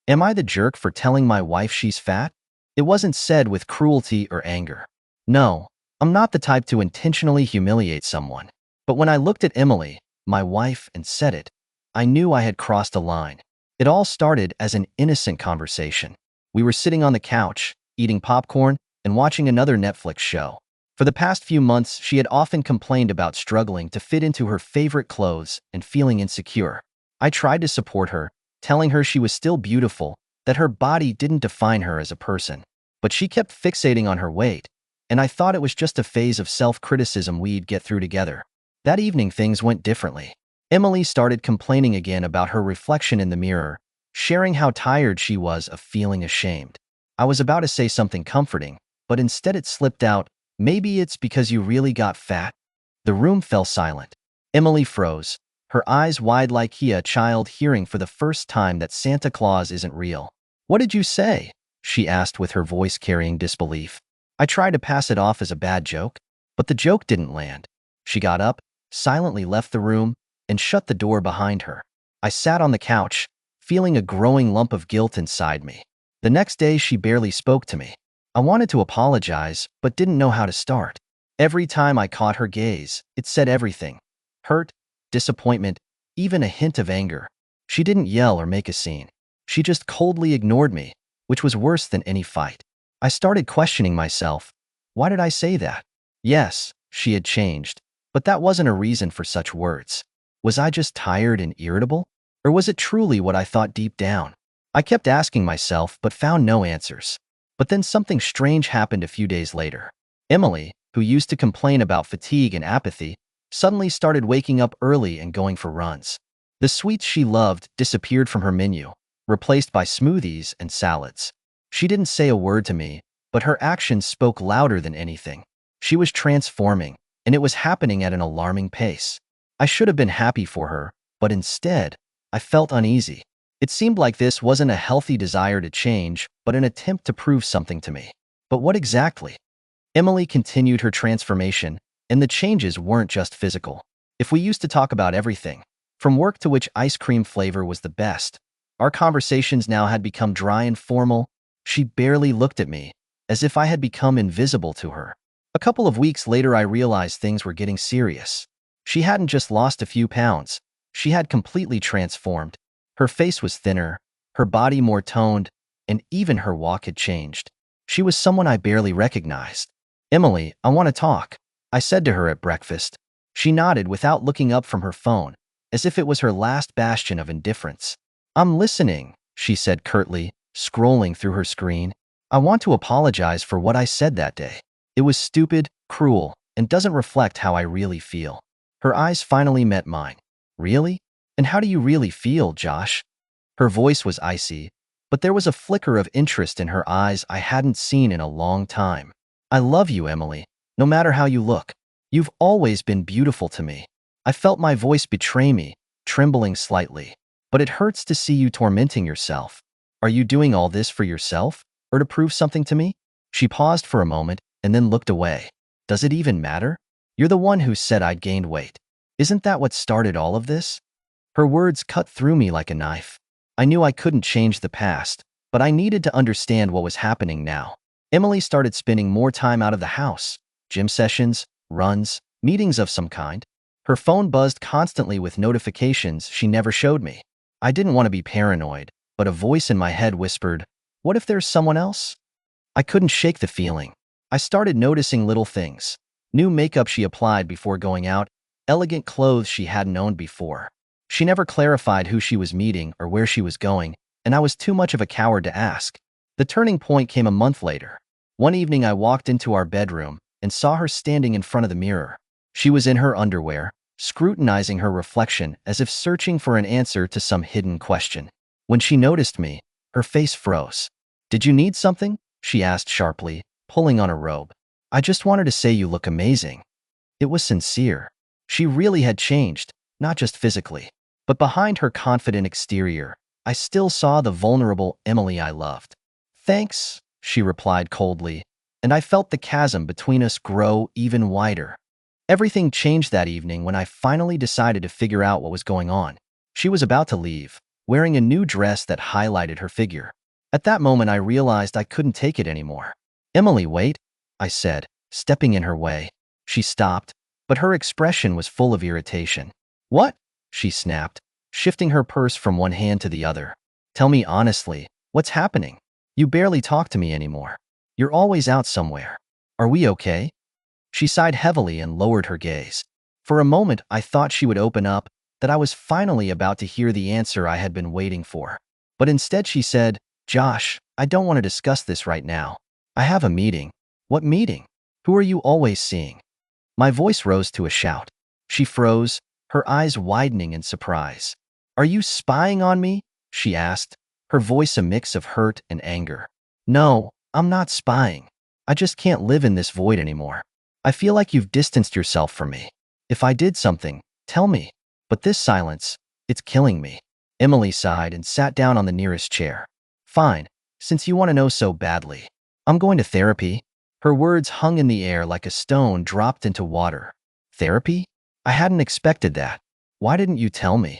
Am I the jerk for telling my wife she's fat? It wasn't said with cruelty or anger. No, I'm not the type to intentionally humiliate someone. But when I looked at Emily, my wife, and said it, I knew I had crossed a line. It all started as an innocent conversation. We were sitting on the couch, eating popcorn, and watching another Netflix show. For the past few months, she had often complained about struggling to fit into her favorite clothes and feeling insecure. I tried to support her, telling her she was still beautiful, that her body didn't define her as a person. But she kept fixating on her weight, and I thought it was just a phase of self-criticism we'd get through together. That evening, things went differently. Emily started complaining again about her reflection in the mirror, sharing how tired she was of feeling ashamed. I was about to say something comforting, but instead it slipped out, "Maybe it's because you really got fat." The room fell silent. Emily froze, her eyes wide like a child hearing for the first time that Santa Claus isn't real. "What did you say?" she asked with her voice carrying disbelief. I tried to pass it off as a bad joke, but the joke didn't land. She got up, silently left the room, and shut the door behind her. I sat on the couch, feeling a growing lump of guilt inside me. The next day, she barely spoke to me. I wanted to apologize, but didn't know how to start. Every time I caught her gaze, it said everything: hurt, disappointment, even a hint of anger. She didn't yell or make a scene. She just coldly ignored me, which was worse than any fight. I started questioning myself. Why did I say that? Yes, she had changed, but that wasn't a reason for such words. Was I just tired and irritable? Or was it truly what I thought deep down? I kept asking myself, but found no answers. But then something strange happened a few days later. Emily, who used to complain about fatigue and apathy, suddenly started waking up early and going for runs. The sweets she loved disappeared from her menu, replaced by smoothies and salads. She didn't say a word to me, but her actions spoke louder than anything. She was transforming, and it was happening at an alarming pace. I should have been happy for her, but instead, I felt uneasy. It seemed like this wasn't a healthy desire to change, but an attempt to prove something to me. But what exactly? Emily continued her transformation, and the changes weren't just physical. If we used to talk about everything, from work to which ice cream flavor was the best, our conversations now had become dry and formal. She barely looked at me, as if I had become invisible to her. A couple of weeks later, I realized things were getting serious. She hadn't just lost a few pounds. She had completely transformed. Her face was thinner, her body more toned, and even her walk had changed. She was someone I barely recognized. "Emily, I want to talk," I said to her at breakfast. She nodded without looking up from her phone, as if it was her last bastion of indifference. "I'm listening," she said curtly, scrolling through her screen. "I want to apologize for what I said that day. It was stupid, cruel, and doesn't reflect how I really feel." Her eyes finally met mine. "Really? And how do you really feel, Josh?" Her voice was icy, but there was a flicker of interest in her eyes I hadn't seen in a long time. "I love you, Emily, no matter how you look. You've always been beautiful to me." I felt my voice betray me, trembling slightly. "But it hurts to see you tormenting yourself. Are you doing all this for yourself, or to prove something to me?" She paused for a moment and then looked away. "Does it even matter? You're the one who said I'd gained weight. Isn't that what started all of this?" Her words cut through me like a knife. I knew I couldn't change the past, but I needed to understand what was happening now. Emily started spending more time out of the house: gym sessions, runs, meetings of some kind. Her phone buzzed constantly with notifications she never showed me. I didn't want to be paranoid, but a voice in my head whispered, "What if there's someone else?" I couldn't shake the feeling. I started noticing little things: new makeup she applied before going out, elegant clothes she hadn't owned before. She never clarified who she was meeting or where she was going, and I was too much of a coward to ask. The turning point came a month later. One evening, I walked into our bedroom and saw her standing in front of the mirror. She was in her underwear, scrutinizing her reflection as if searching for an answer to some hidden question. When she noticed me, her face froze. "Did you need something?" she asked sharply, pulling on a robe. "I just wanted to say you look amazing." It was sincere. She really had changed, not just physically. But behind her confident exterior, I still saw the vulnerable Emily I loved. "Thanks," she replied coldly, and I felt the chasm between us grow even wider. Everything changed that evening when I finally decided to figure out what was going on. She was about to leave, wearing a new dress that highlighted her figure. At that moment, I realized I couldn't take it anymore. "Emily, wait," I said, stepping in her way. She stopped, but her expression was full of irritation. "What?" she snapped, shifting her purse from one hand to the other. "Tell me honestly, what's happening? You barely talk to me anymore. You're always out somewhere. Are we okay?" She sighed heavily and lowered her gaze. For a moment, I thought she would open up, that I was finally about to hear the answer I had been waiting for. But instead she said, "Josh, I don't want to discuss this right now. I have a meeting." "What meeting? Who are you always seeing?" My voice rose to a shout. She froze, her eyes widening in surprise. "Are you spying on me?" she asked, her voice a mix of hurt and anger. "No, I'm not spying. I just can't live in this void anymore. I feel like you've distanced yourself from me. If I did something, tell me. But this silence, it's killing me." Emily sighed and sat down on the nearest chair. "Fine, since you want to know so badly. I'm going to therapy." Her words hung in the air like a stone dropped into water. "Therapy?" I hadn't expected that. "Why didn't you tell me?"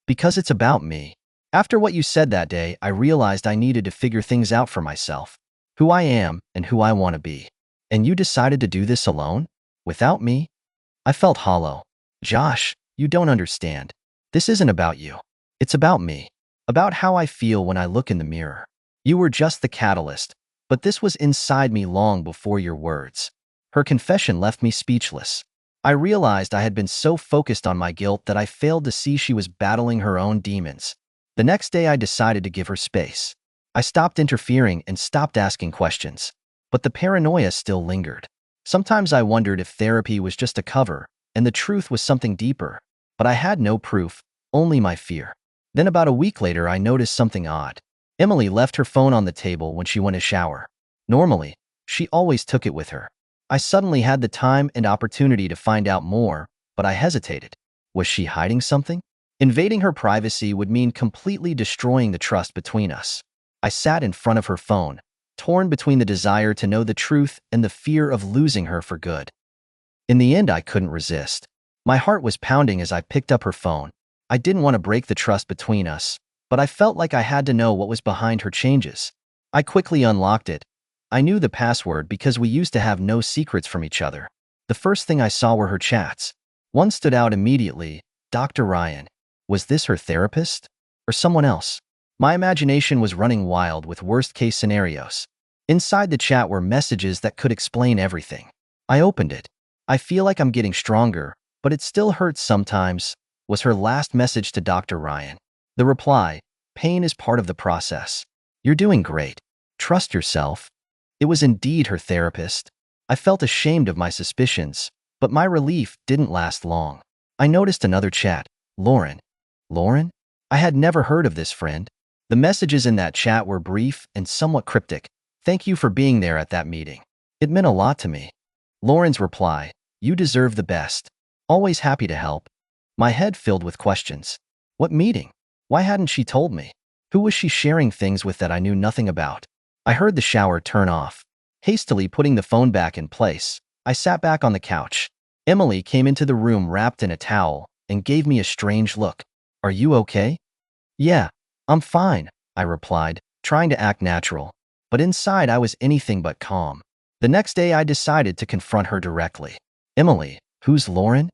"Because it's about me. After what you said that day, I realized I needed to figure things out for myself. Who I am and who I want to be. And you decided to do this alone? Without me?" I felt hollow. "Josh, you don't understand. This isn't about you. It's about me. About how I feel when I look in the mirror. You were just the catalyst, but this was inside me long before your words." Her confession left me speechless. I realized I had been so focused on my guilt that I failed to see she was battling her own demons. The next day, I decided to give her space. I stopped interfering and stopped asking questions. But the paranoia still lingered. Sometimes I wondered if therapy was just a cover, and the truth was something deeper. But I had no proof, only my fear. Then about a week later, I noticed something odd. Emily left her phone on the table when she went to shower. Normally, she always took it with her. I suddenly had the time and opportunity to find out more, but I hesitated. Was she hiding something? Invading her privacy would mean completely destroying the trust between us. I sat in front of her phone, torn between the desire to know the truth and the fear of losing her for good. In the end, I couldn't resist. My heart was pounding as I picked up her phone. I didn't want to break the trust between us, but I felt like I had to know what was behind her changes. I quickly unlocked it. I knew the password because we used to have no secrets from each other. The first thing I saw were her chats. One stood out immediately, Dr. Ryan. Was this her therapist? Or someone else? My imagination was running wild with worst-case scenarios. Inside the chat were messages that could explain everything. I opened it. "I feel like I'm getting stronger, but it still hurts sometimes," was her last message to Dr. Ryan. The reply, "Pain is part of the process. You're doing great. Trust yourself." It was indeed her therapist. I felt ashamed of my suspicions, but my relief didn't last long. I noticed another chat. Lauren. Lauren? I had never heard of this friend. The messages in that chat were brief and somewhat cryptic. "Thank you for being there at that meeting. It meant a lot to me." Lauren's reply, "You deserve the best. Always happy to help." My head filled with questions. What meeting? Why hadn't she told me? Who was she sharing things with that I knew nothing about? I heard the shower turn off. Hastily putting the phone back in place, I sat back on the couch. Emily came into the room wrapped in a towel and gave me a strange look. "Are you okay?" "Yeah, I'm fine," I replied, trying to act natural. But inside I was anything but calm. The next day I decided to confront her directly. "Emily, who's Lauren?"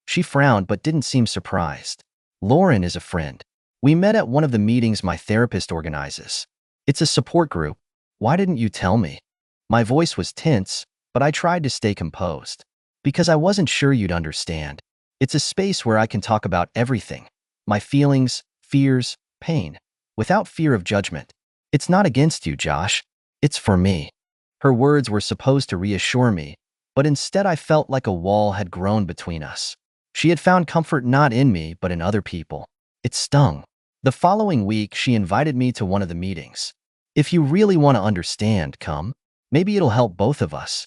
She frowned but didn't seem surprised. "Lauren is a friend. We met at one of the meetings my therapist organizes. It's a support group. Why didn't you tell me?" My voice was tense, but I tried to stay composed. "Because I wasn't sure you'd understand. It's a space where I can talk about everything. My feelings, fears, pain, without fear of judgment. It's not against you, Josh. It's for me." Her words were supposed to reassure me, but instead I felt like a wall had grown between us. She had found comfort not in me, but in other people. It stung. The following week, she invited me to one of the meetings. "If you really want to understand, come. Maybe it'll help both of us."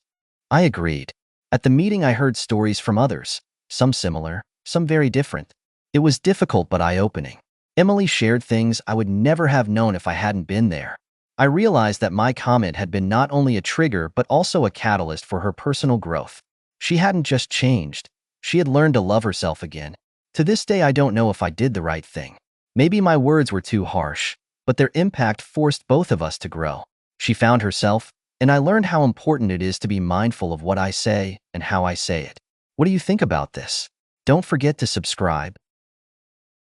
I agreed. At the meeting, I heard stories from others, some similar, some very different. It was difficult but eye-opening. Emily shared things I would never have known if I hadn't been there. I realized that my comment had been not only a trigger but also a catalyst for her personal growth. She hadn't just changed. She had learned to love herself again. To this day, I don't know if I did the right thing. Maybe my words were too harsh, but their impact forced both of us to grow. She found herself, and I learned how important it is to be mindful of what I say and how I say it. What do you think about this? Don't forget to subscribe